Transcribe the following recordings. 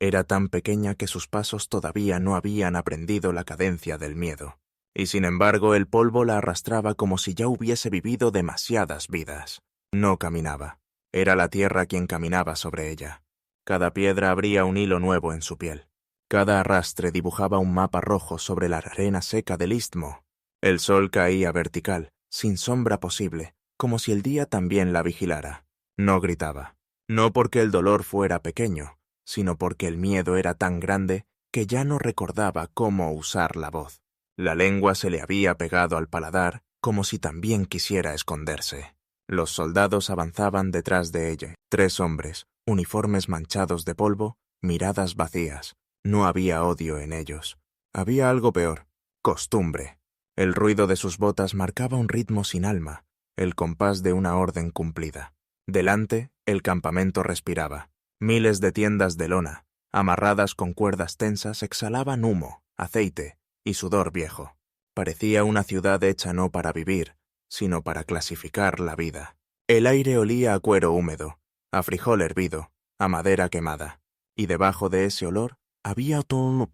Era tan pequeña que sus pasos todavía no habían aprendido la cadencia del miedo, y sin embargo el polvo la arrastraba como si ya hubiese vivido demasiadas vidas. No caminaba. Era la tierra quien caminaba sobre ella. Cada piedra abría un hilo nuevo en su piel. Cada arrastre dibujaba un mapa rojo sobre la arena seca del istmo. El sol caía vertical, sin sombra posible, como si el día también la vigilara. No gritaba. No porque el dolor fuera pequeño, sino porque el miedo era tan grande que ya no recordaba cómo usar la voz. La lengua se le había pegado al paladar, como si también quisiera esconderse. Los soldados avanzaban detrás de ella. 3 hombres, uniformes manchados de polvo, miradas vacías. No había odio en ellos. Había algo peor: costumbre. El ruido de sus botas marcaba un ritmo sin alma, el compás de una orden cumplida. Delante, el campamento respiraba. Miles de tiendas de lona, amarradas con cuerdas tensas, exhalaban humo, aceite y sudor viejo. Parecía una ciudad hecha no para vivir, sino para clasificar la vida. El aire olía a cuero húmedo, a frijol hervido, a madera quemada, y debajo de ese olor había un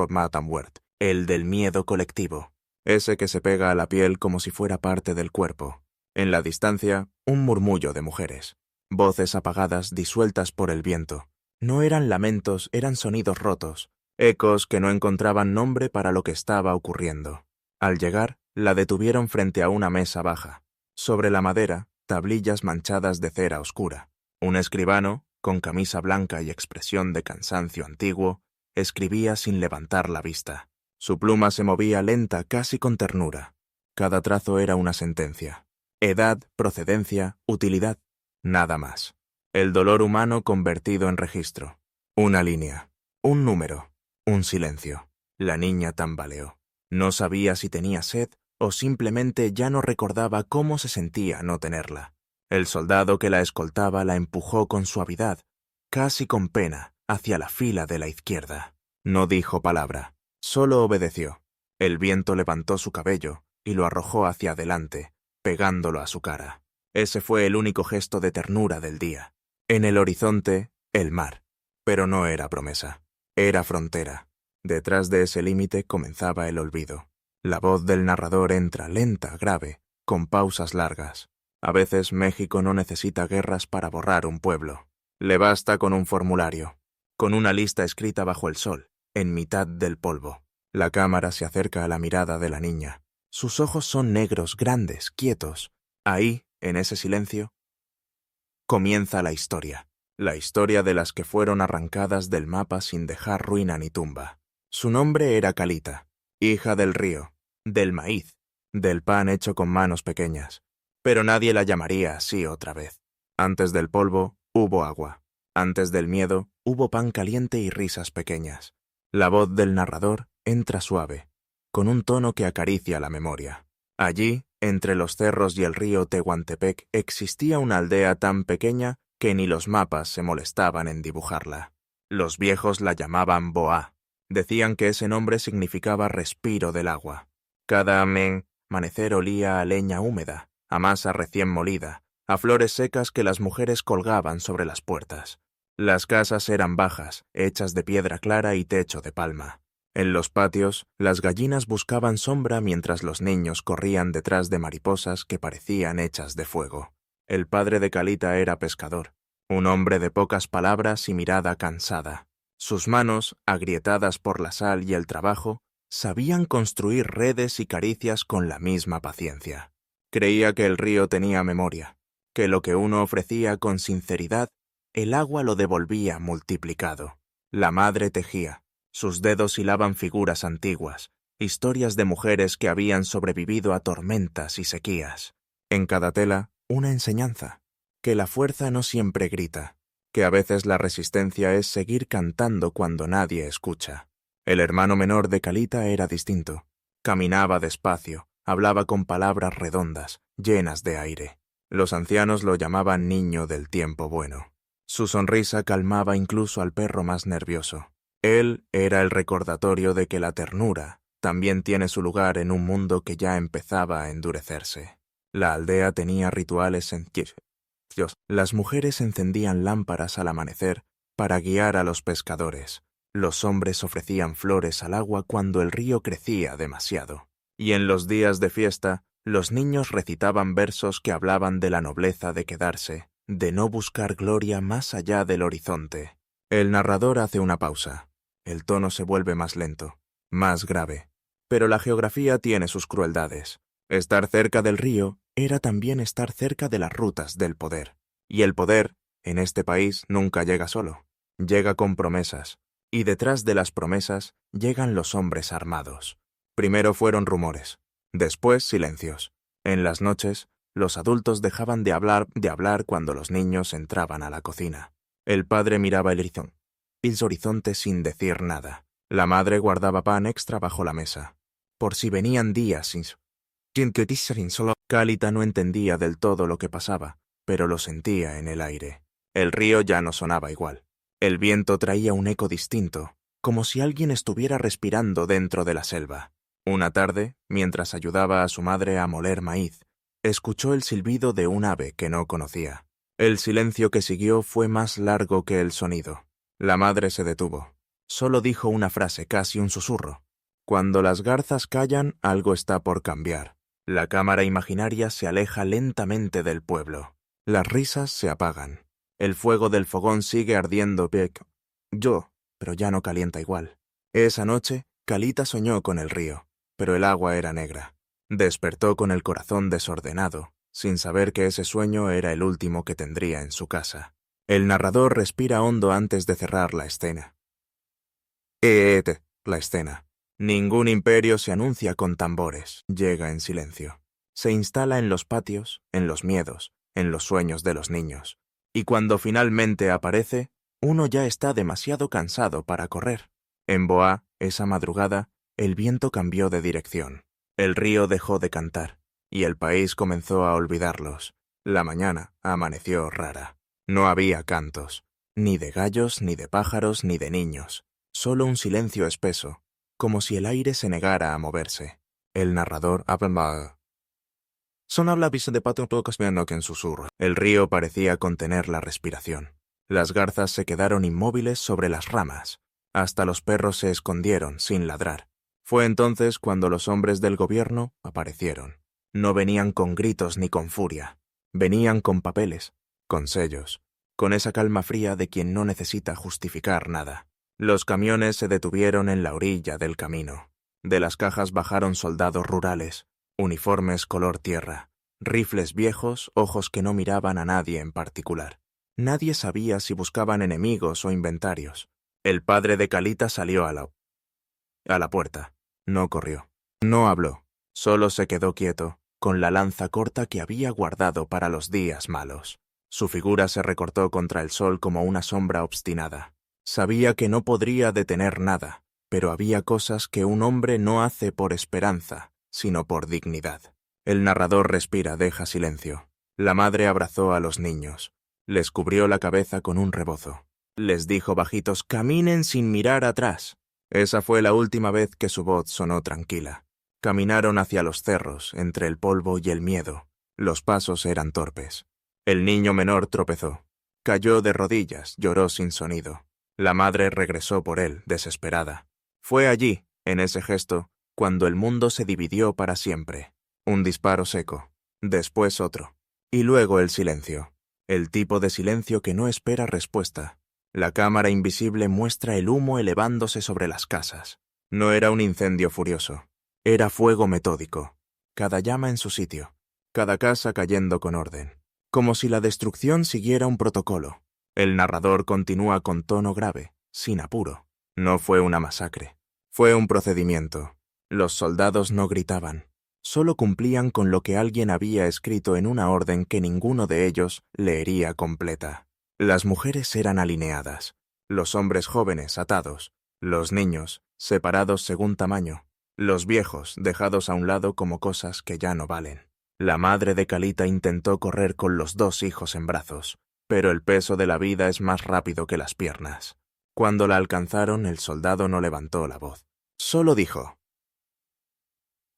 matamwert, el del miedo colectivo, ese que se pega a la piel como si fuera parte del cuerpo. En la distancia, un murmullo de mujeres, voces apagadas disueltas por el viento. No eran lamentos, eran sonidos rotos, ecos que no encontraban nombre para lo que estaba ocurriendo. Al llegar, la detuvieron frente a una mesa baja. Sobre la madera, tablillas manchadas de cera oscura. Un escribano, con camisa blanca y expresión de cansancio antiguo, escribía sin levantar la vista. Su pluma se movía lenta, casi con ternura. Cada trazo era una sentencia. Edad, procedencia, utilidad. Nada más. El dolor humano convertido en registro. Una línea. Un número. Un silencio. La niña tambaleó. No sabía si tenía sed o simplemente ya no recordaba cómo se sentía no tenerla. El soldado que la escoltaba la empujó con suavidad, casi con pena, hacia la fila de la izquierda. No dijo palabra, solo obedeció. El viento levantó su cabello y lo arrojó hacia adelante, pegándolo a su cara. Ese fue el único gesto de ternura del día. En el horizonte, el mar. Pero no era promesa. Era frontera. Detrás de ese límite comenzaba el olvido. La voz del narrador entra lenta, grave, con pausas largas. A veces México no necesita guerras para borrar un pueblo. Le basta con un formulario, con una lista escrita bajo el sol, en mitad del polvo. La cámara se acerca a la mirada de la niña. Sus ojos son negros, grandes, quietos. Ahí, en ese silencio, comienza la historia de las que fueron arrancadas del mapa sin dejar ruina ni tumba. Su nombre era Calita, hija del río, del maíz, del pan hecho con manos pequeñas, pero nadie la llamaría así otra vez. Antes del polvo, hubo agua. Antes del miedo, hubo pan caliente y risas pequeñas. La voz del narrador entra suave, con un tono que acaricia la memoria. Allí, entre los cerros y el río Tehuantepec, existía una aldea tan pequeña que ni los mapas se molestaban en dibujarla. Los viejos la llamaban Boá. Decían que ese nombre significaba respiro del agua. Cada amanecer olía a leña húmeda, a masa recién molida, a flores secas que las mujeres colgaban sobre las puertas. Las casas eran bajas, hechas de piedra clara y techo de palma. En los patios, las gallinas buscaban sombra mientras los niños corrían detrás de mariposas que parecían hechas de fuego. El padre de Calita era pescador, un hombre de pocas palabras y mirada cansada. Sus manos, agrietadas por la sal y el trabajo, sabían construir redes y caricias con la misma paciencia. Creía que el río tenía memoria, que lo que uno ofrecía con sinceridad, el agua lo devolvía multiplicado. La madre tejía, sus dedos hilaban figuras antiguas, historias de mujeres que habían sobrevivido a tormentas y sequías. En cada tela, una enseñanza, que la fuerza no siempre grita, que a veces la resistencia es seguir cantando cuando nadie escucha. El hermano menor de Calita era distinto. Caminaba despacio, hablaba con palabras redondas, llenas de aire. Los ancianos lo llamaban niño del tiempo bueno. Su sonrisa calmaba incluso al perro más nervioso. Él era el recordatorio de que la ternura también tiene su lugar en un mundo que ya empezaba a endurecerse. La aldea tenía rituales sencillos. Las mujeres encendían lámparas al amanecer para guiar a los pescadores. Los hombres ofrecían flores al agua cuando el río crecía demasiado. Y en los días de fiesta, los niños recitaban versos que hablaban de la nobleza de quedarse, de no buscar gloria más allá del horizonte. El narrador hace una pausa. El tono se vuelve más lento, más grave. Pero la geografía tiene sus crueldades. Estar cerca del río era también estar cerca de las rutas del poder. Y el poder, en este país, nunca llega solo. Llega con promesas. Y detrás de las promesas llegan los hombres armados. Primero fueron rumores, después silencios. En las noches, los adultos dejaban de hablar cuando los niños entraban a la cocina. El padre miraba el horizonte sin decir nada. La madre guardaba pan extra bajo la mesa, por si venían días sin solo. Kalita no entendía del todo lo que pasaba, pero lo sentía en el aire. El río ya no sonaba igual. El viento traía un eco distinto, como si alguien estuviera respirando dentro de la selva. Una tarde, mientras ayudaba a su madre a moler maíz, escuchó el silbido de un ave que no conocía. El silencio que siguió fue más largo que el sonido. La madre se detuvo. Solo dijo una frase, casi un susurro. Cuando las garzas callan, algo está por cambiar. La cámara imaginaria se aleja lentamente del pueblo. Las risas se apagan. El fuego del fogón sigue ardiendo pero ya no calienta igual. Esa noche, Kalita soñó con el río, pero el agua era negra. Despertó con el corazón desordenado, sin saber que ese sueño era el último que tendría en su casa. El narrador respira hondo antes de cerrar la escena. La escena. Ningún imperio se anuncia con tambores, llega en silencio. Se instala en los patios, en los miedos, en los sueños de los niños. Y cuando finalmente aparece, uno ya está demasiado cansado para correr. En Boa, esa madrugada, el viento cambió de dirección. El río dejó de cantar, y el país comenzó a olvidarlos. La mañana amaneció rara. No había cantos, ni de gallos, ni de pájaros, ni de niños. Solo un silencio espeso, como si el aire se negara a moverse. El narrador hablaba. Sonaba la vista de pato en susurro. El río parecía contener la respiración. Las garzas se quedaron inmóviles sobre las ramas. Hasta los perros se escondieron sin ladrar. Fue entonces cuando los hombres del gobierno aparecieron. No venían con gritos ni con furia. Venían con papeles, con sellos, con esa calma fría de quien no necesita justificar nada. Los camiones se detuvieron en la orilla del camino. De las cajas bajaron soldados rurales, uniformes color tierra, rifles viejos, ojos que no miraban a nadie en particular. Nadie sabía si buscaban enemigos o inventarios. El padre de Kalita salió a la puerta. No corrió. No habló. Solo se quedó quieto, con la lanza corta que había guardado para los días malos. Su figura se recortó contra el sol como una sombra obstinada. Sabía que no podría detener nada, pero había cosas que un hombre no hace por esperanza, sino por dignidad. El narrador respira, deja silencio. La madre abrazó a los niños. Les cubrió la cabeza con un rebozo. Les dijo bajitos, caminen sin mirar atrás. Esa fue la última vez que su voz sonó tranquila. Caminaron hacia los cerros, entre el polvo y el miedo. Los pasos eran torpes. El niño menor tropezó. Cayó de rodillas, lloró sin sonido. La madre regresó por él, desesperada. Fue allí, en ese gesto, cuando el mundo se dividió para siempre. Un disparo seco, después otro. Y luego el silencio. El tipo de silencio que no espera respuesta. La cámara invisible muestra el humo elevándose sobre las casas. No era un incendio furioso. Era fuego metódico. Cada llama en su sitio. Cada casa cayendo con orden. Como si la destrucción siguiera un protocolo. El narrador continúa con tono grave, sin apuro. No fue una masacre. Fue un procedimiento. Los soldados no gritaban. Solo cumplían con lo que alguien había escrito en una orden que ninguno de ellos leería completa. Las mujeres eran alineadas, los hombres jóvenes atados, los niños separados según tamaño, los viejos dejados a un lado como cosas que ya no valen. La madre de Kalita intentó correr con los dos hijos en brazos, pero el peso de la vida es más rápido que las piernas. Cuando la alcanzaron, el soldado no levantó la voz. Solo dijo: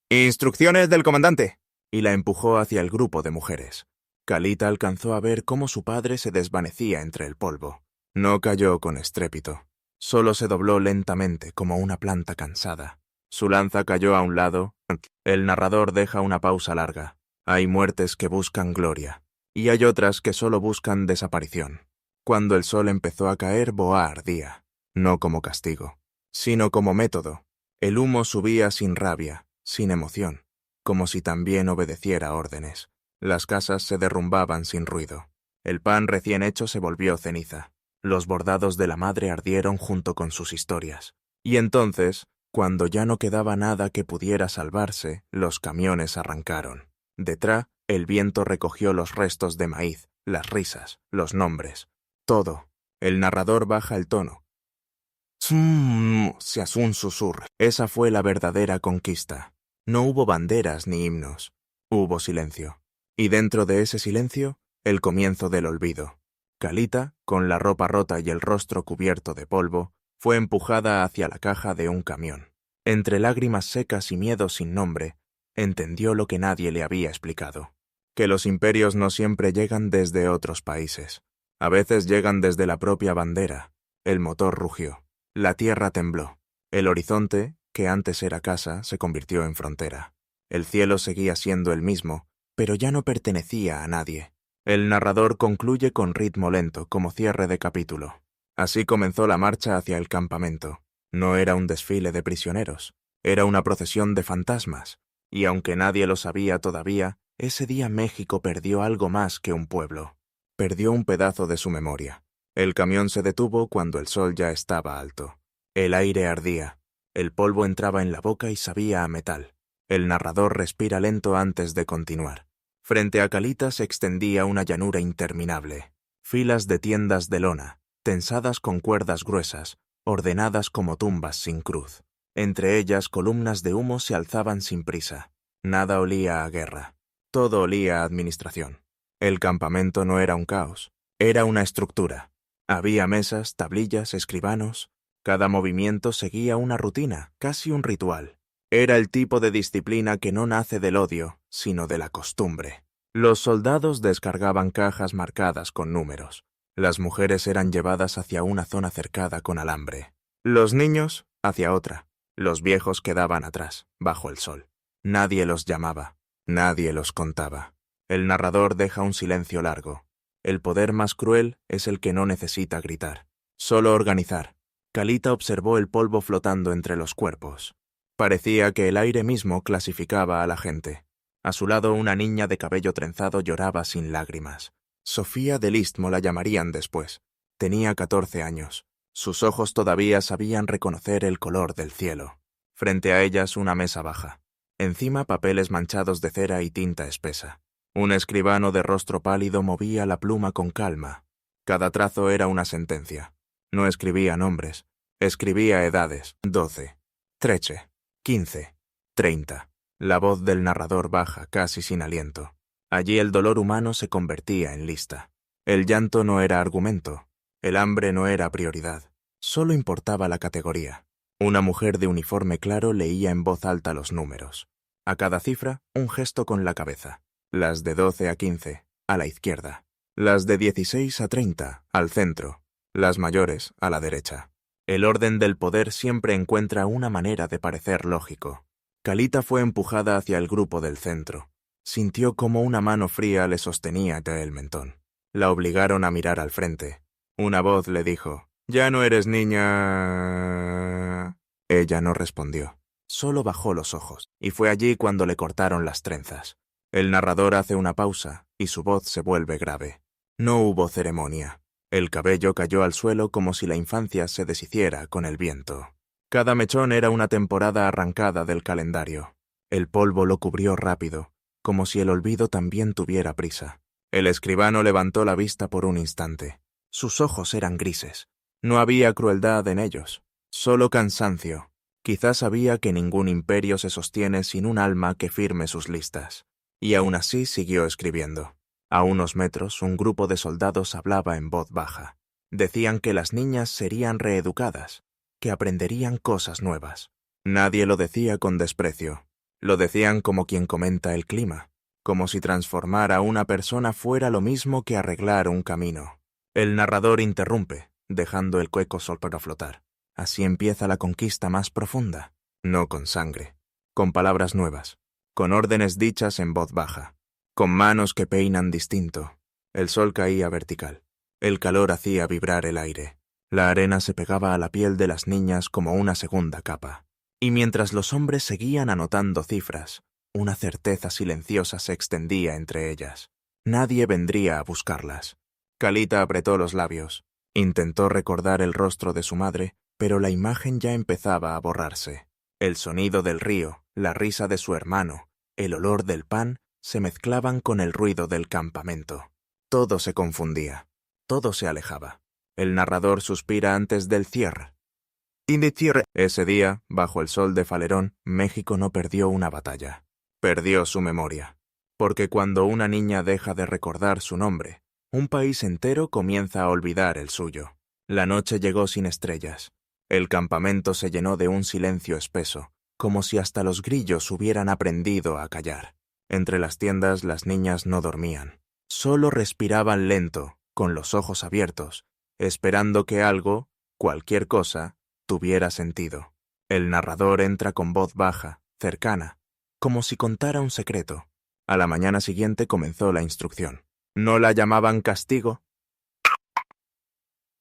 «Instrucciones del comandante», y la empujó hacia el grupo de mujeres. Kalita alcanzó a ver cómo su padre se desvanecía entre el polvo. No cayó con estrépito. Solo se dobló lentamente como una planta cansada. Su lanza cayó a un lado. El narrador deja una pausa larga. Hay muertes que buscan gloria, y hay otras que solo buscan desaparición. Cuando el sol empezó a caer, Boa ardía, no como castigo, sino como método. El humo subía sin rabia, sin emoción, como si también obedeciera órdenes. Las casas se derrumbaban sin ruido. El pan recién hecho se volvió ceniza. Los bordados de la madre ardieron junto con sus historias. Y entonces, cuando ya no quedaba nada que pudiera salvarse, los camiones arrancaron. Detrás, el viento recogió los restos de maíz, las risas, los nombres. Todo. El narrador baja el tono. Se hace un susurro. Esa fue la verdadera conquista. No hubo banderas ni himnos. Hubo silencio. Y dentro de ese silencio, el comienzo del olvido. Kalita, con la ropa rota y el rostro cubierto de polvo, fue empujada hacia la caja de un camión. Entre lágrimas secas y miedo sin nombre, entendió lo que nadie le había explicado. Que los imperios no siempre llegan desde otros países. A veces llegan desde la propia bandera. El motor rugió. La tierra tembló. El horizonte, que antes era casa, se convirtió en frontera. El cielo seguía siendo el mismo, pero ya no pertenecía a nadie. El narrador concluye con ritmo lento, como cierre de capítulo. Así comenzó la marcha hacia el campamento. No era un desfile de prisioneros, era una procesión de fantasmas. Y aunque nadie lo sabía todavía, ese día México perdió algo más que un pueblo. Perdió un pedazo de su memoria. El camión se detuvo cuando el sol ya estaba alto. El aire ardía. El polvo entraba en la boca y sabía a metal. El narrador respira lento antes de continuar. Frente a Kalita se extendía una llanura interminable. Filas de tiendas de lona, tensadas con cuerdas gruesas, ordenadas como tumbas sin cruz. Entre ellas columnas de humo se alzaban sin prisa. Nada olía a guerra. Todo olía a administración. El campamento no era un caos, era una estructura. Había mesas, tablillas, escribanos. Cada movimiento seguía una rutina, casi un ritual. Era el tipo de disciplina que no nace del odio, sino de la costumbre. Los soldados descargaban cajas marcadas con números. Las mujeres eran llevadas hacia una zona cercada con alambre. Los niños, hacia otra. Los viejos quedaban atrás, bajo el sol. Nadie los llamaba, nadie los contaba. El narrador deja un silencio largo. El poder más cruel es el que no necesita gritar, solo organizar. Kalita observó el polvo flotando entre los cuerpos. Parecía que el aire mismo clasificaba a la gente. A su lado una niña de cabello trenzado lloraba sin lágrimas. Sofía del Istmo la llamarían después. Tenía 14 años. Sus ojos todavía sabían reconocer el color del cielo. Frente a ellas una mesa baja. Encima papeles manchados de cera y tinta espesa. Un escribano de rostro pálido movía la pluma con calma. Cada trazo era una sentencia. No escribía nombres. Escribía edades. 12, 13, 15, 30. La voz del narrador baja, casi sin aliento. Allí el dolor humano se convertía en lista. El llanto no era argumento. El hambre no era prioridad. Solo importaba la categoría. Una mujer de uniforme claro leía en voz alta los números. A cada cifra, un gesto con la cabeza. Las de 12 a 15, a la izquierda. Las de 16 a 30, al centro. Las mayores, a la derecha. El orden del poder siempre encuentra una manera de parecer lógico. Kalita fue empujada hacia el grupo del centro. Sintió como una mano fría le sostenía el mentón. La obligaron a mirar al frente. Una voz le dijo, «Ya no eres niña». Ella no respondió. Solo bajó los ojos, y fue allí cuando le cortaron las trenzas. El narrador hace una pausa, y su voz se vuelve grave. No hubo ceremonia. El cabello cayó al suelo como si la infancia se deshiciera con el viento. Cada mechón era una temporada arrancada del calendario. El polvo lo cubrió rápido, como si el olvido también tuviera prisa. El escribano levantó la vista por un instante. Sus ojos eran grises. No había crueldad en ellos, solo cansancio. Quizás sabía que ningún imperio se sostiene sin un alma que firme sus listas. Y aún así siguió escribiendo. A unos metros, un grupo de soldados hablaba en voz baja. Decían que las niñas serían reeducadas, que aprenderían cosas nuevas. Nadie lo decía con desprecio. Lo decían como quien comenta el clima, como si transformar a una persona fuera lo mismo que arreglar un camino. El narrador interrumpe. dejando el cueco sol para flotar. Así empieza la conquista más profunda, no con sangre, con palabras nuevas, con órdenes dichas en voz baja, con manos que peinan distinto. El sol caía vertical. El calor hacía vibrar el aire. La arena se pegaba a la piel de las niñas como una segunda capa. Y mientras los hombres seguían anotando cifras, una certeza silenciosa se extendía entre ellas. Nadie vendría a buscarlas. Kalita apretó los labios. Intentó recordar el rostro de su madre, pero la imagen ya empezaba a borrarse. El sonido del río, la risa de su hermano, el olor del pan se mezclaban con el ruido del campamento. Todo se confundía. Todo se alejaba. El narrador suspira antes del cierre. Ese día, bajo el sol de Falerón, México no perdió una batalla. Perdió su memoria. Porque cuando una niña deja de recordar su nombre, un país entero comienza a olvidar el suyo. La noche llegó sin estrellas. El campamento se llenó de un silencio espeso, como si hasta los grillos hubieran aprendido a callar. Entre las tiendas las niñas no dormían. Solo respiraban lento, con los ojos abiertos, esperando que algo, cualquier cosa, tuviera sentido. El narrador entra con voz baja, cercana, como si contara un secreto. A la mañana siguiente comenzó la instrucción. No la llamaban castigo,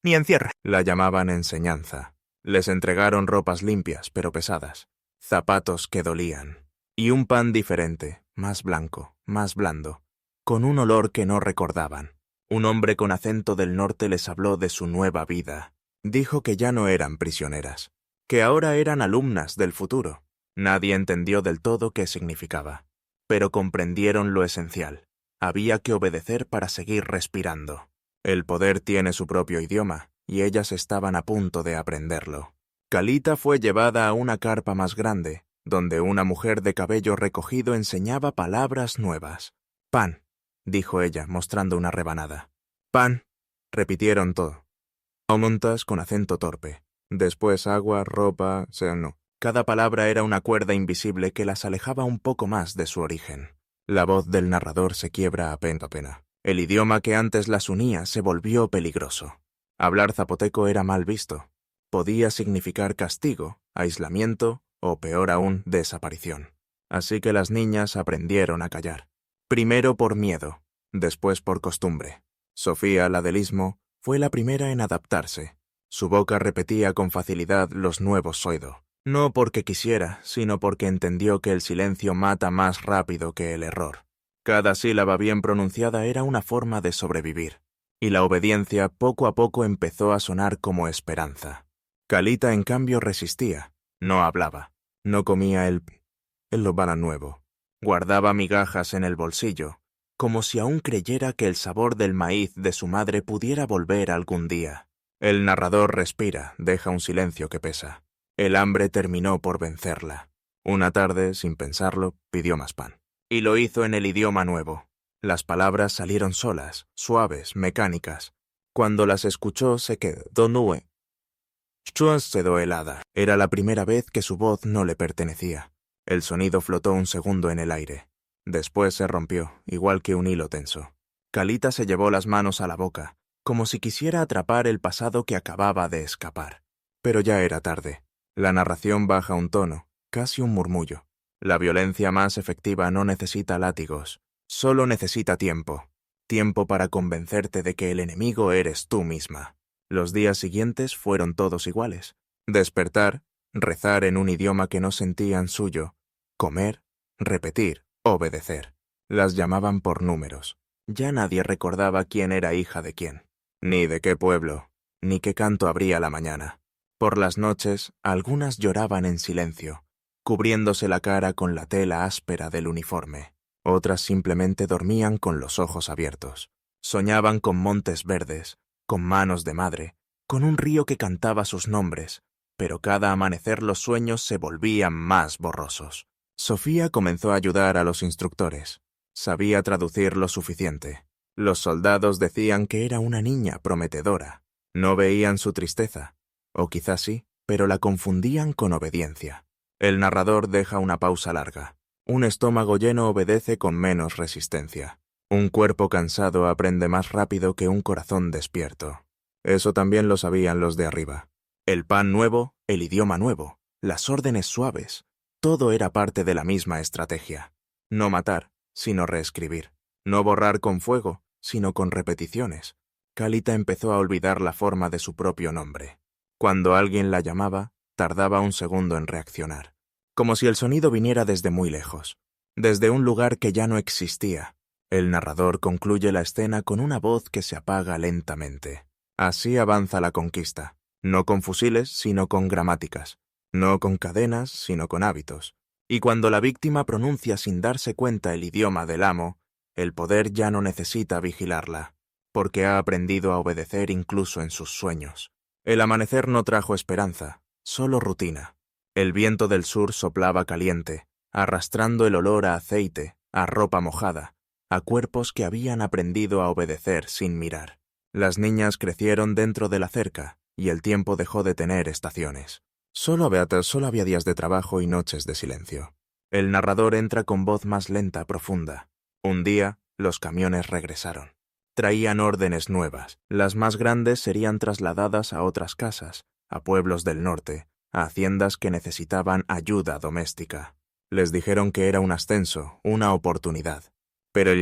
ni encierro. La llamaban enseñanza. Les entregaron ropas limpias pero pesadas, zapatos que dolían, y un pan diferente, más blanco, más blando, con un olor que no recordaban. Un hombre con acento del norte les habló de su nueva vida. Dijo que ya no eran prisioneras, que ahora eran alumnas del futuro. Nadie entendió del todo qué significaba, pero comprendieron lo esencial. Había que obedecer para seguir respirando. El poder tiene su propio idioma, y ellas estaban a punto de aprenderlo. Kalita fue llevada a una carpa más grande, donde una mujer de cabello recogido enseñaba palabras nuevas. Pan, dijo ella, mostrando una rebanada. Pan, repitieron todo. Aumontas con acento torpe. Después agua, ropa, no. Cada palabra era una cuerda invisible que las alejaba un poco más de su origen. La voz del narrador se quiebra a pena. El idioma que antes las unía se volvió peligroso. Hablar zapoteco era mal visto. Podía significar castigo, aislamiento o, peor aún, desaparición. Así que las niñas aprendieron a callar. Primero por miedo, después por costumbre. Sofía, la del istmo, fue la primera en adaptarse. Su boca repetía con facilidad los nuevos soido. No porque quisiera, sino porque entendió que el silencio mata más rápido que el error. Cada sílaba bien pronunciada era una forma de sobrevivir, y la obediencia poco a poco empezó a sonar como esperanza. Kalita, en cambio, resistía. No hablaba. No comía el lobana nuevo. Guardaba migajas en el bolsillo, como si aún creyera que el sabor del maíz de su madre pudiera volver algún día. El narrador respira, deja un silencio que pesa. El hambre terminó por vencerla. Una tarde, sin pensarlo, pidió más pan. Y lo hizo en el idioma nuevo. Las palabras salieron solas, suaves, mecánicas. Cuando las escuchó se quedó nue. Quedó helada. Era la primera vez que su voz no le pertenecía. El sonido flotó un segundo en el aire. Después se rompió, igual que un hilo tenso. Kalita se llevó las manos a la boca, como si quisiera atrapar el pasado que acababa de escapar. Pero ya era tarde. La narración baja un tono, casi un murmullo. La violencia más efectiva no necesita látigos, solo necesita tiempo. Tiempo para convencerte de que el enemigo eres tú misma. Los días siguientes fueron todos iguales. Despertar, rezar en un idioma que no sentían suyo, comer, repetir, obedecer. Las llamaban por números. Ya nadie recordaba quién era hija de quién, ni de qué pueblo, ni qué canto abría la mañana. Por las noches, algunas lloraban en silencio, cubriéndose la cara con la tela áspera del uniforme. Otras simplemente dormían con los ojos abiertos. Soñaban con montes verdes, con manos de madre, con un río que cantaba sus nombres, pero cada amanecer los sueños se volvían más borrosos. Sofía comenzó a ayudar a los instructores. Sabía traducir lo suficiente. Los soldados decían que era una niña prometedora. No veían su tristeza. O quizás sí, pero la confundían con obediencia. El narrador deja una pausa larga. Un estómago lleno obedece con menos resistencia. Un cuerpo cansado aprende más rápido que un corazón despierto. Eso también lo sabían los de arriba. El pan nuevo, el idioma nuevo, las órdenes suaves, todo era parte de la misma estrategia. No matar, sino reescribir. No borrar con fuego, sino con repeticiones. Kalita empezó a olvidar la forma de su propio nombre. Cuando alguien la llamaba, tardaba un segundo en reaccionar. Como si el sonido viniera desde muy lejos, desde un lugar que ya no existía. El narrador concluye la escena con una voz que se apaga lentamente. Así avanza la conquista, no con fusiles, sino con gramáticas, no con cadenas, sino con hábitos. Y cuando la víctima pronuncia sin darse cuenta el idioma del amo, el poder ya no necesita vigilarla, porque ha aprendido a obedecer incluso en sus sueños. El amanecer no trajo esperanza, solo rutina. El viento del sur soplaba caliente, arrastrando el olor a aceite, a ropa mojada, a cuerpos que habían aprendido a obedecer sin mirar. Las niñas crecieron dentro de la cerca, y el tiempo dejó de tener estaciones. Solo había días de trabajo y noches de silencio. El narrador entra con voz más lenta, profunda. Un día, los camiones regresaron. Traían órdenes nuevas. Las más grandes serían trasladadas a otras casas, a pueblos del norte, a haciendas que necesitaban ayuda doméstica. Les dijeron que era un ascenso, una oportunidad. Pero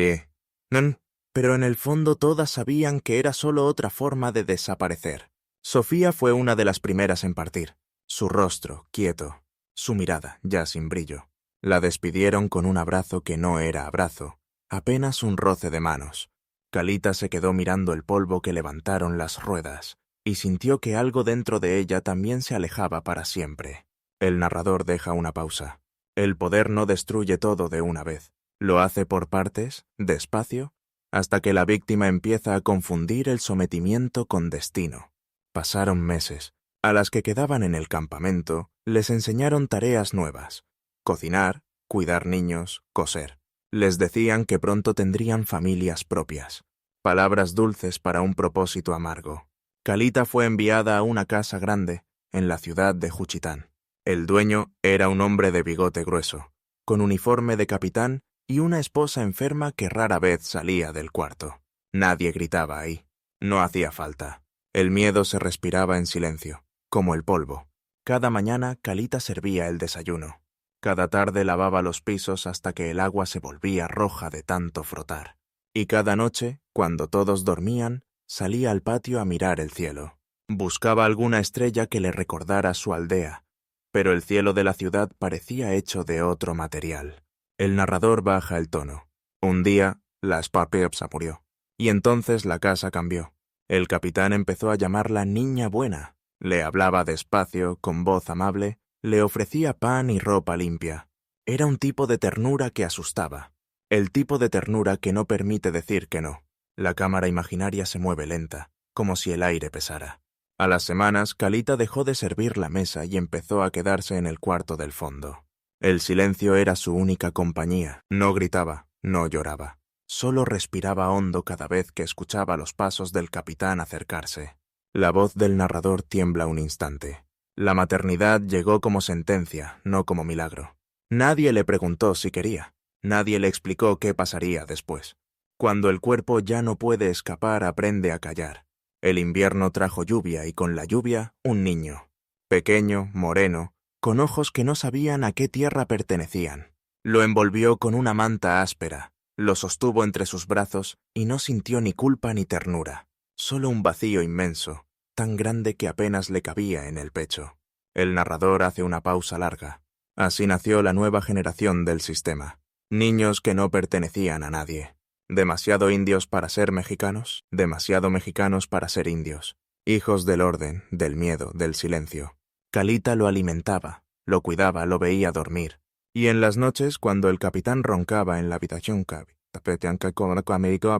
en el fondo todas sabían que era solo otra forma de desaparecer. Sofía fue una de las primeras en partir. Su rostro, quieto, su mirada, ya sin brillo. La despidieron con un abrazo que no era abrazo, apenas un roce de manos. Kalita se quedó mirando el polvo que levantaron las ruedas, y sintió que algo dentro de ella también se alejaba para siempre. El narrador deja una pausa. El poder no destruye todo de una vez. Lo hace por partes, despacio, hasta que la víctima empieza a confundir el sometimiento con destino. Pasaron meses. A las que quedaban en el campamento, les enseñaron tareas nuevas. Cocinar, cuidar niños, coser. Les decían que pronto tendrían familias propias. Palabras dulces para un propósito amargo. Kalita fue enviada a una casa grande, en la ciudad de Juchitán. El dueño era un hombre de bigote grueso, con uniforme de capitán y una esposa enferma que rara vez salía del cuarto. Nadie gritaba ahí. No hacía falta. El miedo se respiraba en silencio, como el polvo. Cada mañana Kalita servía el desayuno. Cada tarde lavaba los pisos hasta que el agua se volvía roja de tanto frotar. Y cada noche, cuando todos dormían, salía al patio a mirar el cielo. Buscaba alguna estrella que le recordara su aldea, pero el cielo de la ciudad parecía hecho de otro material. El narrador baja el tono. Un día, la Sparpeopsa murió, y entonces la casa cambió. El capitán empezó a llamarla niña buena. Le hablaba despacio, con voz amable, le ofrecía pan y ropa limpia. Era un tipo de ternura que asustaba. El tipo de ternura que no permite decir que no. La cámara imaginaria se mueve lenta, como si el aire pesara. A las semanas, Kalita dejó de servir la mesa y empezó a quedarse en el cuarto del fondo. El silencio era su única compañía. No gritaba, no lloraba. Solo respiraba hondo cada vez que escuchaba los pasos del capitán acercarse. La voz del narrador tiembla un instante. La maternidad llegó como sentencia, no como milagro. Nadie le preguntó si quería. Nadie le explicó qué pasaría después. Cuando el cuerpo ya no puede escapar, aprende a callar. El invierno trajo lluvia y con la lluvia, un niño. Pequeño, moreno, con ojos que no sabían a qué tierra pertenecían. Lo envolvió con una manta áspera, lo sostuvo entre sus brazos y no sintió ni culpa ni ternura. Solo un vacío inmenso, tan grande que apenas le cabía en el pecho. El narrador hace una pausa larga. Así nació la nueva generación del sistema. Niños que no pertenecían a nadie. Demasiado indios para ser mexicanos, demasiado mexicanos para ser indios. Hijos del orden, del miedo, del silencio. Kalita lo alimentaba, lo cuidaba, lo veía dormir. Y en las noches, cuando el capitán roncaba en la habitación,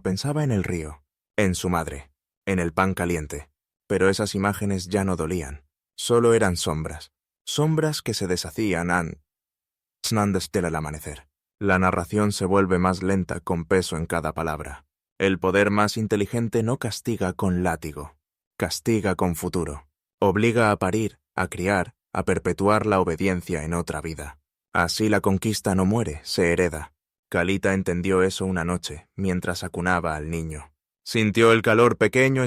pensaba en el río, en su madre, en el pan caliente. Pero esas imágenes ya no dolían. Solo eran sombras. Sombras que se deshacían antes del amanecer. La narración se vuelve más lenta con peso en cada palabra. El poder más inteligente no castiga con látigo. Castiga con futuro. Obliga a parir, a criar, a perpetuar la obediencia en otra vida. Así la conquista no muere, se hereda. Kalita entendió eso una noche, mientras acunaba al niño. Sintió el calor pequeño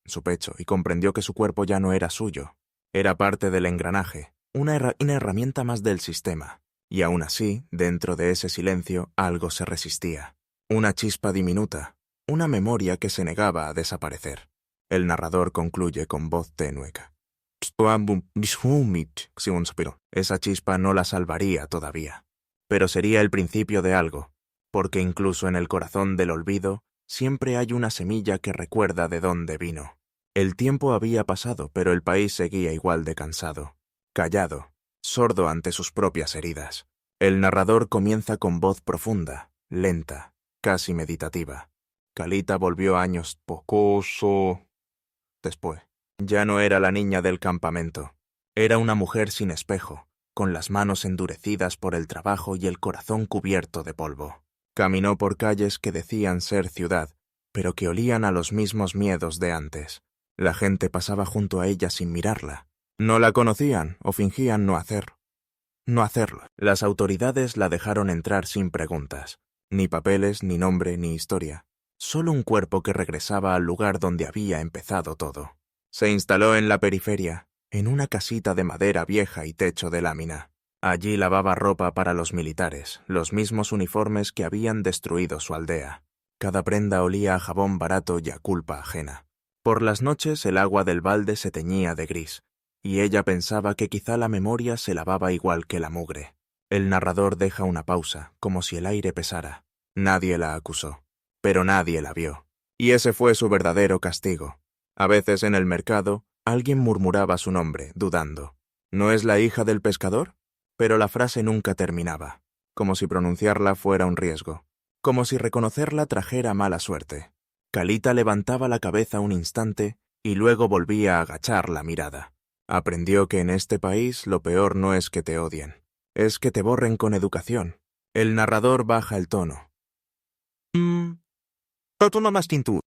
su pecho y comprendió que su cuerpo ya no era suyo. Era parte del engranaje, una herramienta más del sistema. Y aún así, dentro de ese silencio, algo se resistía. Una chispa diminuta, una memoria que se negaba a desaparecer. El narrador concluye con voz tenue. Esa chispa no la salvaría todavía. Pero sería el principio de algo, porque incluso en el corazón del olvido siempre hay una semilla que recuerda de dónde vino. El tiempo había pasado, pero el país seguía igual de cansado, callado, sordo ante sus propias heridas. El narrador comienza con voz profunda, lenta, casi meditativa. Kalita volvió años pocoso después. Ya no era la niña del campamento. Era una mujer sin espejo, con las manos endurecidas por el trabajo y el corazón cubierto de polvo. Caminó por calles que decían ser ciudad, pero que olían a los mismos miedos de antes. La gente pasaba junto a ella sin mirarla. No la conocían o fingían no hacerlo. Las autoridades la dejaron entrar sin preguntas. Ni papeles, ni nombre, ni historia. Solo un cuerpo que regresaba al lugar donde había empezado todo. Se instaló en la periferia, en una casita de madera vieja y techo de lámina. Allí lavaba ropa para los militares, los mismos uniformes que habían destruido su aldea. Cada prenda olía a jabón barato y a culpa ajena. Por las noches el agua del balde se teñía de gris, y ella pensaba que quizá la memoria se lavaba igual que la mugre. El narrador deja una pausa, como si el aire pesara. Nadie la acusó, pero nadie la vio. Y ese fue su verdadero castigo. A veces en el mercado, alguien murmuraba su nombre, dudando. ¿No es la hija del pescador? Pero la frase nunca terminaba, como si pronunciarla fuera un riesgo, como si reconocerla trajera mala suerte. Kalita levantaba la cabeza un instante y luego volvía a agachar la mirada. Aprendió que en este país lo peor no es que te odien, es que te borren con educación. El narrador baja el tono.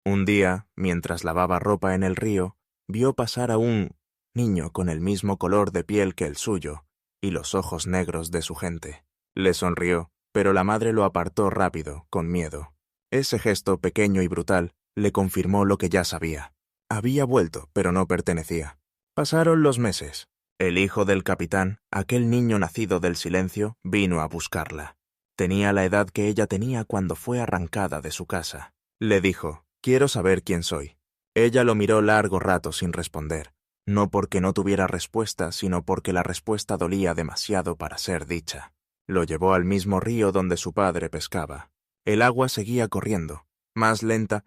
Un día, mientras lavaba ropa en el río, vio pasar a un niño con el mismo color de piel que el suyo y los ojos negros de su gente. Le sonrió, pero la madre lo apartó rápido, con miedo. Ese gesto pequeño y brutal le confirmó lo que ya sabía. Había vuelto, pero no pertenecía. Pasaron los meses. El hijo del capitán, aquel niño nacido del silencio, vino a buscarla. Tenía la edad que ella tenía cuando fue arrancada de su casa. Le dijo, «Quiero saber quién soy». Ella lo miró largo rato sin responder, no porque no tuviera respuesta, sino porque la respuesta dolía demasiado para ser dicha. Lo llevó al mismo río donde su padre pescaba. El agua seguía corriendo, más lenta,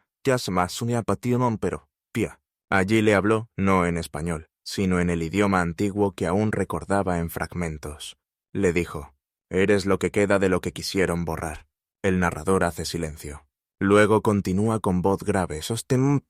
pero pía. Allí le habló, no en español, sino en el idioma antiguo que aún recordaba en fragmentos. Le dijo, «Eres lo que queda de lo que quisieron borrar». El narrador hace silencio. Luego continúa con voz grave, sostenida.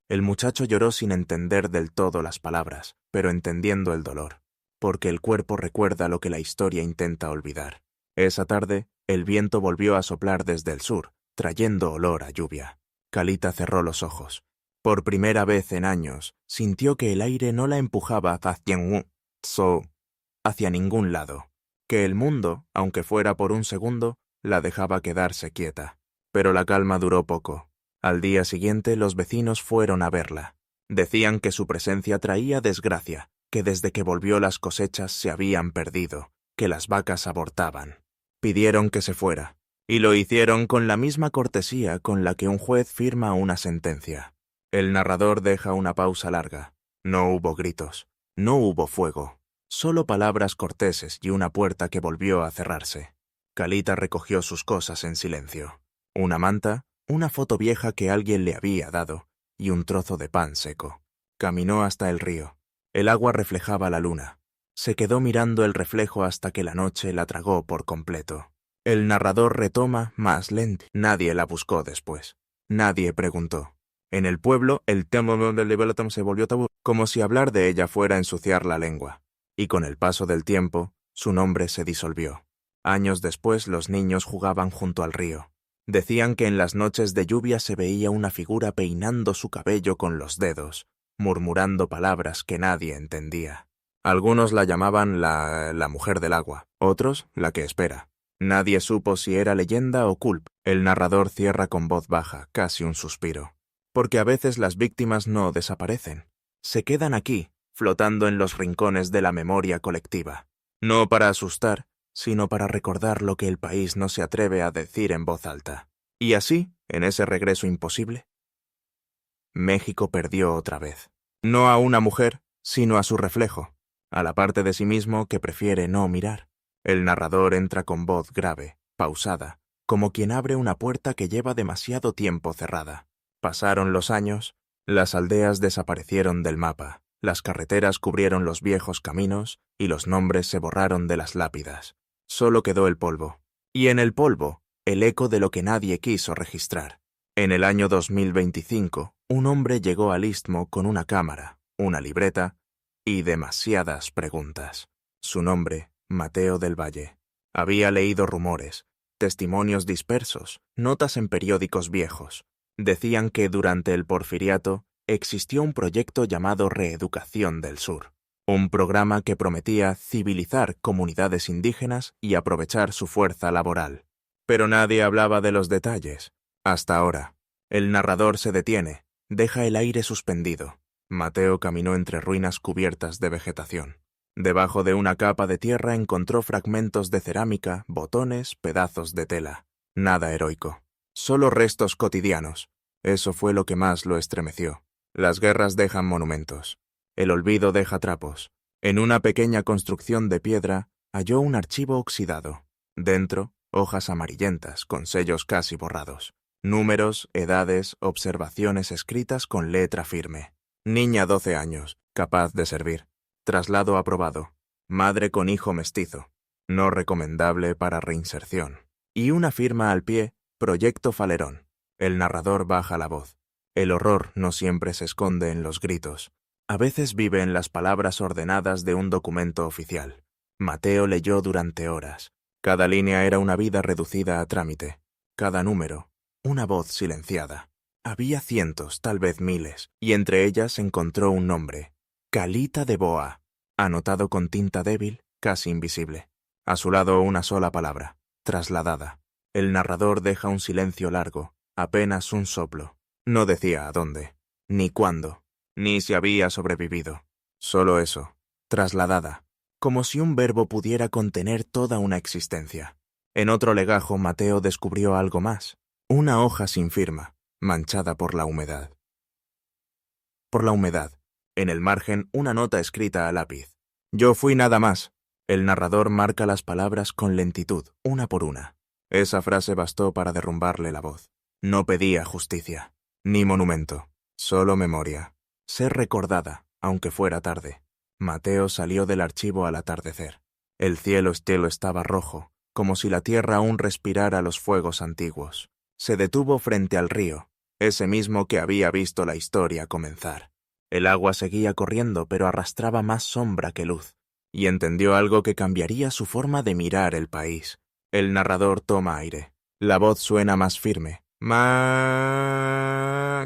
El muchacho lloró sin entender del todo las palabras, pero entendiendo el dolor, porque el cuerpo recuerda lo que la historia intenta olvidar. Esa tarde, el viento volvió a soplar desde el sur, trayendo olor a lluvia. Kalita cerró los ojos. Por primera vez en años, sintió que el aire no la empujaba hacia ningún lado, que el mundo, aunque fuera por un segundo, la dejaba quedarse quieta. Pero la calma duró poco. Al día siguiente los vecinos fueron a verla. Decían que su presencia traía desgracia, que desde que volvió las cosechas se habían perdido, que las vacas abortaban. Pidieron que se fuera, y lo hicieron con la misma cortesía con la que un juez firma una sentencia. El narrador deja una pausa larga. No hubo gritos, no hubo fuego, solo palabras corteses y una puerta que volvió a cerrarse. Kalita recogió sus cosas en silencio. Una manta, una foto vieja que alguien le había dado, y un trozo de pan seco. Caminó hasta el río. El agua reflejaba la luna. Se quedó mirando el reflejo hasta que la noche la tragó por completo. El narrador retoma más lento. Nadie la buscó después. Nadie preguntó. En el pueblo, el tema del liberatum se volvió tabú, como si hablar de ella fuera ensuciar la lengua. Y con el paso del tiempo, su nombre se disolvió. Años después los niños jugaban junto al río. Decían que en las noches de lluvia se veía una figura peinando su cabello con los dedos, murmurando palabras que nadie entendía. Algunos la llamaban la mujer del agua, otros la que espera. Nadie supo si era leyenda o culpa. El narrador cierra con voz baja, casi un suspiro. Porque a veces las víctimas no desaparecen. Se quedan aquí, flotando en los rincones de la memoria colectiva. No para asustar, sino para recordar lo que el país no se atreve a decir en voz alta. Y así, en ese regreso imposible, México perdió otra vez. No a una mujer, sino a su reflejo, a la parte de sí mismo que prefiere no mirar. El narrador entra con voz grave, pausada, como quien abre una puerta que lleva demasiado tiempo cerrada. Pasaron los años, las aldeas desaparecieron del mapa, las carreteras cubrieron los viejos caminos y los nombres se borraron de las lápidas. Solo quedó el polvo. Y en el polvo, el eco de lo que nadie quiso registrar. En el año 2025, un hombre llegó al istmo con una cámara, una libreta y demasiadas preguntas. Su nombre, Mateo del Valle. Había leído rumores, testimonios dispersos, notas en periódicos viejos. Decían que durante el Porfiriato existió un proyecto llamado Reeducación del Sur, un programa que prometía civilizar comunidades indígenas y aprovechar su fuerza laboral. Pero nadie hablaba de los detalles. Hasta ahora, el narrador se detiene, deja el aire suspendido. Mateo caminó entre ruinas cubiertas de vegetación. Debajo de una capa de tierra encontró fragmentos de cerámica, botones, pedazos de tela. Nada heroico. Solo restos cotidianos. Eso fue lo que más lo estremeció. Las guerras dejan monumentos. El olvido deja trapos. En una pequeña construcción de piedra halló un archivo oxidado. Dentro, hojas amarillentas con sellos casi borrados. Números, edades, observaciones escritas con letra firme. Niña 12 años, capaz de servir. Traslado aprobado. Madre con hijo mestizo. No recomendable para reinserción. Y una firma al pie, Proyecto Falerón. El narrador baja la voz. El horror no siempre se esconde en los gritos. A veces vive en las palabras ordenadas de un documento oficial. Mateo leyó durante horas. Cada línea era una vida reducida a trámite. Cada número, una voz silenciada. Había cientos, tal vez miles, y entre ellas encontró un nombre. Calita de Boa, anotado con tinta débil, casi invisible. A su lado una sola palabra, trasladada. El narrador deja un silencio largo, apenas un soplo. No decía a dónde, ni cuándo, ni si había sobrevivido. Solo eso, trasladada, como si un verbo pudiera contener toda una existencia. En otro legajo Mateo descubrió algo más, una hoja sin firma, manchada por la humedad. En el margen una nota escrita a lápiz. Yo fui nada más. El narrador marca las palabras con lentitud, una por una. Esa frase bastó para derrumbarle la voz. No pedía justicia, ni monumento, solo memoria. Ser recordada, aunque fuera tarde. Mateo salió del archivo al atardecer. El cielo estaba rojo, como si la tierra aún respirara los fuegos antiguos. Se detuvo frente al río, ese mismo que había visto la historia comenzar. El agua seguía corriendo, pero arrastraba más sombra que luz, y entendió algo que cambiaría su forma de mirar el país. El narrador toma aire. La voz suena más firme, más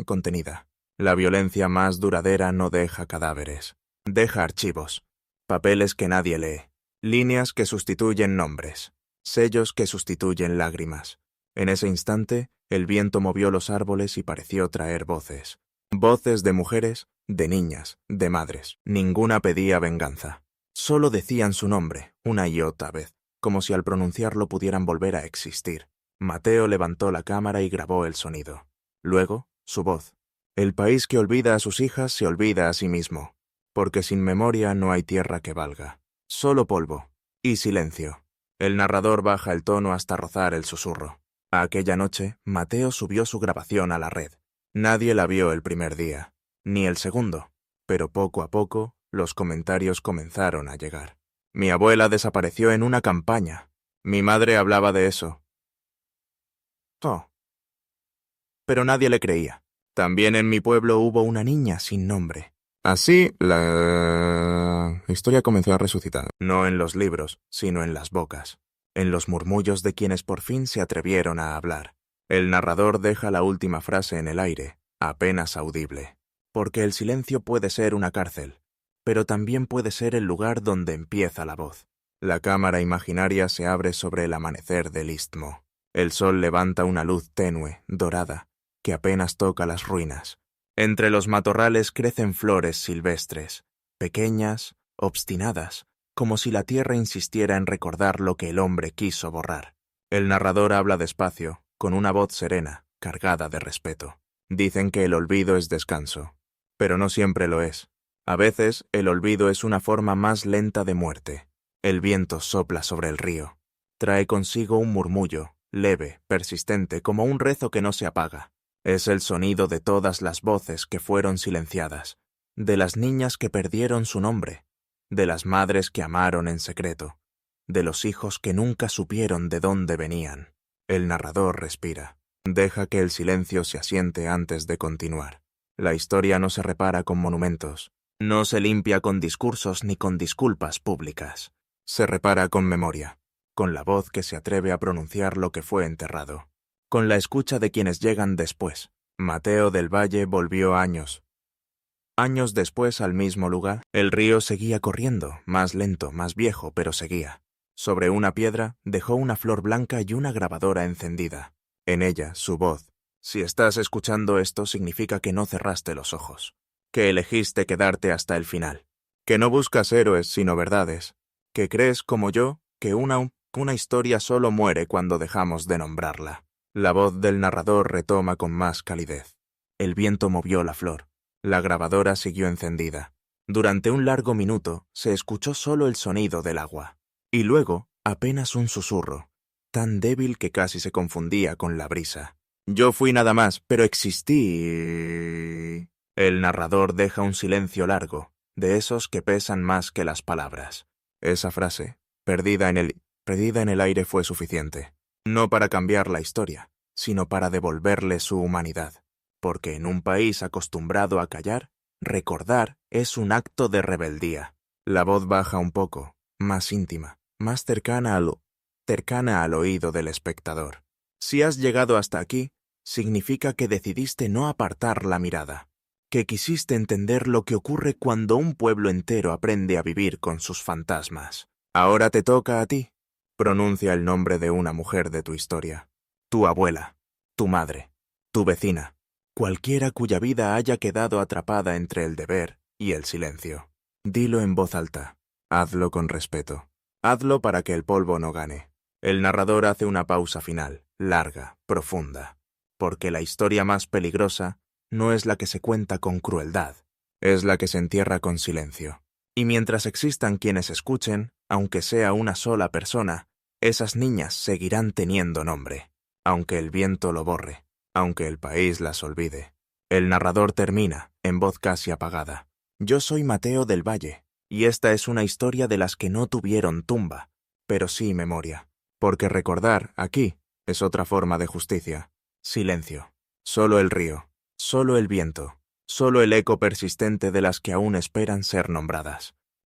contenida. La violencia más duradera no deja cadáveres. Deja archivos, papeles que nadie lee, líneas que sustituyen nombres, sellos que sustituyen lágrimas. En ese instante, el viento movió los árboles y pareció traer voces. Voces de mujeres, de niñas, de madres. Ninguna pedía venganza. Solo decían su nombre, una y otra vez, como si al pronunciarlo pudieran volver a existir. Mateo levantó la cámara y grabó el sonido. Luego, su voz. El país que olvida a sus hijas se olvida a sí mismo, porque sin memoria no hay tierra que valga. Solo polvo y silencio. El narrador baja el tono hasta rozar el susurro. Aquella noche, Mateo subió su grabación a la red. Nadie la vio el primer día, ni el segundo, pero poco a poco los comentarios comenzaron a llegar. Mi abuela desapareció en una campaña. Mi madre hablaba de eso. Oh. Pero nadie le creía. También en mi pueblo hubo una niña sin nombre. Así, la historia comenzó a resucitar. No en los libros, sino en las bocas. En los murmullos de quienes por fin se atrevieron a hablar. El narrador deja la última frase en el aire, apenas audible. Porque el silencio puede ser una cárcel, pero también puede ser el lugar donde empieza la voz. La cámara imaginaria se abre sobre el amanecer del istmo. El sol levanta una luz tenue, dorada, que apenas toca las ruinas. Entre los matorrales crecen flores silvestres, pequeñas, obstinadas, como si la tierra insistiera en recordar lo que el hombre quiso borrar. El narrador habla despacio, con una voz serena, cargada de respeto. Dicen que el olvido es descanso, pero no siempre lo es. A veces, el olvido es una forma más lenta de muerte. El viento sopla sobre el río. Trae consigo un murmullo, leve, persistente, como un rezo que no se apaga. Es el sonido de todas las voces que fueron silenciadas, de las niñas que perdieron su nombre, de las madres que amaron en secreto, de los hijos que nunca supieron de dónde venían. El narrador respira. Deja que el silencio se asiente antes de continuar. La historia no se repara con monumentos, no se limpia con discursos ni con disculpas públicas. Se repara con memoria, con la voz que se atreve a pronunciar lo que fue enterrado, con la escucha de quienes llegan después. Mateo del Valle volvió años después al mismo lugar. El río seguía corriendo, más lento, más viejo, pero seguía. Sobre una piedra dejó una flor blanca y una grabadora encendida. En ella, su voz. Si estás escuchando esto, significa que no cerraste los ojos, que elegiste quedarte hasta el final, que no buscas héroes sino verdades, que crees, como yo, que una historia solo muere cuando dejamos de nombrarla. La voz del narrador retoma con más calidez. El viento movió la flor. La grabadora siguió encendida. Durante un largo minuto se escuchó solo el sonido del agua. Y luego, apenas un susurro, tan débil que casi se confundía con la brisa. Yo fui nada más, pero existí. El narrador deja un silencio largo, de esos que pesan más que las palabras. Esa frase, perdida en el aire, fue suficiente. No para cambiar la historia, sino para devolverle su humanidad. Porque en un país acostumbrado a callar, recordar es un acto de rebeldía. La voz baja un poco, más íntima, más cercana al oído del espectador. Si has llegado hasta aquí, significa que decidiste no apartar la mirada, que quisiste entender lo que ocurre cuando un pueblo entero aprende a vivir con sus fantasmas. Ahora te toca a ti. Pronuncia el nombre de una mujer de tu historia. Tu abuela, tu madre, tu vecina, cualquiera cuya vida haya quedado atrapada entre el deber y el silencio. Dilo en voz alta. Hazlo con respeto. Hazlo para que el polvo no gane. El narrador hace una pausa final, larga, profunda, porque la historia más peligrosa no es la que se cuenta con crueldad, es la que se entierra con silencio. Y mientras existan quienes escuchen, aunque sea una sola persona, esas niñas seguirán teniendo nombre, aunque el viento lo borre, aunque el país las olvide. El narrador termina, en voz casi apagada. Yo soy Mateo del Valle, y esta es una historia de las que no tuvieron tumba, pero sí memoria. Porque recordar, aquí, es otra forma de justicia. Silencio. Solo el río, solo el viento, solo el eco persistente de las que aún esperan ser nombradas.